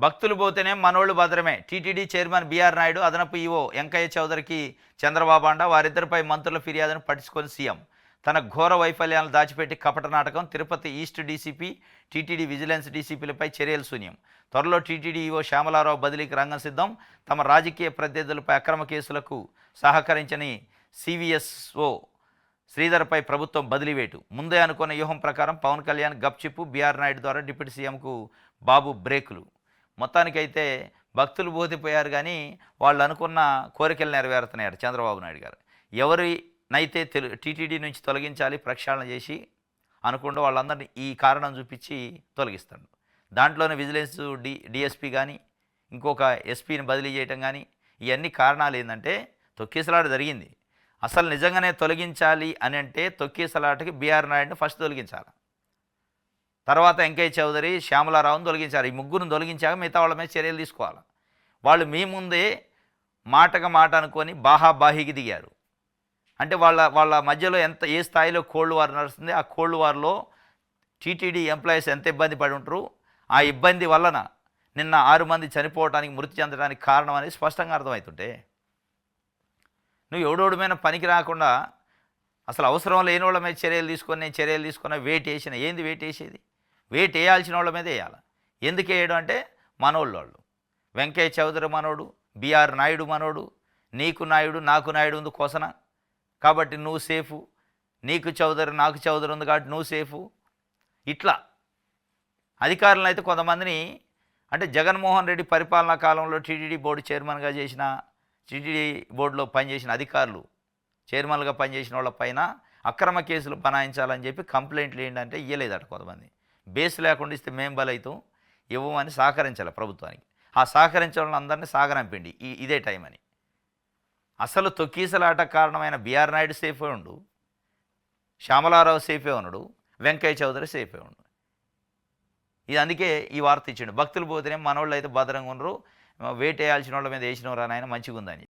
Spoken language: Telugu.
భక్తులు పోతేనే మనోళ్ళు భద్రమే. టీటీడీ చైర్మన్ బీఆర్ నాయుడు, అదనపు ఈవో వెంకయ్య చౌదరికి చంద్రబాబు అండ. వారిద్దరిపై మంత్రుల ఫిర్యాదును పట్టించుకొని సీఎం. తన ఘోర వైఫల్యాలను దాచిపెట్టి కపట నాటకం. Tirupati east DCP, TTD vigilance డీసీపీలపై చర్యలు శూన్యం. త్వరలో టీటీడీ ఈవో శ్యామలారావు బదిలీకి రంగం సిద్ధం. తమ రాజకీయ ప్రత్యర్థులపై అక్రమ కేసులకు సహకరించని సివిఎస్ఓ శ్రీధర్పై ప్రభుత్వం బదిలీ వేటు. ముందే అనుకున్న వ్యూహం ప్రకారం పవన్ కళ్యాణ్ గప్చిప్పు, బీఆర్ నాయుడు ద్వారా డిప్యూటీ సీఎంకు బాబు బ్రేకులు. మొత్తానికైతే భక్తులు బోధిపోయారు, కానీ వాళ్ళు అనుకున్న కోరికలు నెరవేరుతున్నాయి చంద్రబాబు నాయుడు గారు. ఎవరినైతే టీటీడీ నుంచి తొలగించాలి ప్రక్షాళన చేసి అనుకుంటూ వాళ్ళందరినీ ఈ కారణం చూపించి తొలగిస్తాడు. దాంట్లోనే విజిలెన్స్ డిఎస్పీ కానీ ఇంకొక ఎస్పీని బదిలీ చేయటం కానీ ఇవన్నీ కారణాలు ఏంటంటే తొక్కిసలాట జరిగింది. అసలు నిజంగానే తొలగించాలి అని అంటే తొక్కిసలాటకి బీఆర్ నాయుడిని ఫస్ట్ తొలగించాలి, తర్వాత వెంకయ్య చౌదరి, శ్యామలారావును తొలగించారు. ఈ ముగ్గురుని తొలగించాక మిగతా వాళ్ళ మీద చర్యలు తీసుకోవాలి. వాళ్ళు మీ ముందే మాటగా మాట అనుకొని బాహాబాహికి దిగారు. అంటే వాళ్ళ మధ్యలో ఏ స్థాయిలో కోల్డ్ వార్ నడుస్తుంది, ఆ కోల్డ్ వార్లో టీటీడీ ఎంప్లాయీస్ ఎంత ఇబ్బంది పడి ఉంటారు, ఆ ఇబ్బంది వలన నిన్న 6 మంది చనిపోవడానికి, మృతి చెందడానికి కారణం అనేది స్పష్టంగా అర్థమవుతుంటే, నువ్వు ఎవడోడి మీద పనికి రాకుండా అసలు అవసరం లేని వాళ్ళ మీద చర్యలు తీసుకొని నేను చర్యలు తీసుకున్న వెయిట్ వేసిన. ఏంది వెయిట్ వేసేది? వెయిట్ వేయాల్సిన వాళ్ళ మీద వేయాలి. ఎందుకు వేయడం అంటే మనోళ్ళు. వెంకయ్య చౌదరి మనోడు, బీఆర్ నాయుడు మనోడు, నీకు నాయుడు నాకు నాయుడు ఉంది కోసన, కాబట్టి నువ్వు సేఫు. నీకు చౌదరి నాకు చౌదరి ఉంది కాబట్టి నువ్వు సేఫు. ఇట్లా అధికారులను అయితే కొంతమందిని, అంటే జగన్మోహన్ రెడ్డి పరిపాలనా కాలంలో టీటీడీ బోర్డు చైర్మన్గా చేసిన, టీటీడీ బోర్డులో పనిచేసిన అధికారులు, చైర్మన్గా పనిచేసిన వాళ్ళ పైన అక్రమ కేసులు బనాయించాలని చెప్పి కంప్లైంట్లు ఏంటంటే ఇవ్వలేదట. కొంతమంది బేస్ లేకుండా ఇస్తే మేము బలైతం ఇవ్వమని సహకరించాలి ప్రభుత్వానికి. ఆ సహకరించే వాళ్ళందరినీ సాగనంపిండి ఇదే టైం అని. అసలు తొక్కీసలాట కారణమైన బీఆర్ నాయుడు సేఫే ఉండు, శ్యామలారావు సేఫే ఉన్నాడు, వెంకయ్య చౌదరి సేఫే ఉండు. ఇది అందుకే ఈ వార్త ఇచ్చిండు. భక్తులు పోతేనే మనోళ్ళు అయితే భద్రంగా ఉండరు, వేటేయాల్సిన వాళ్ళ మీద వేసిన వారు ఆయన మంచిగా ఉందని.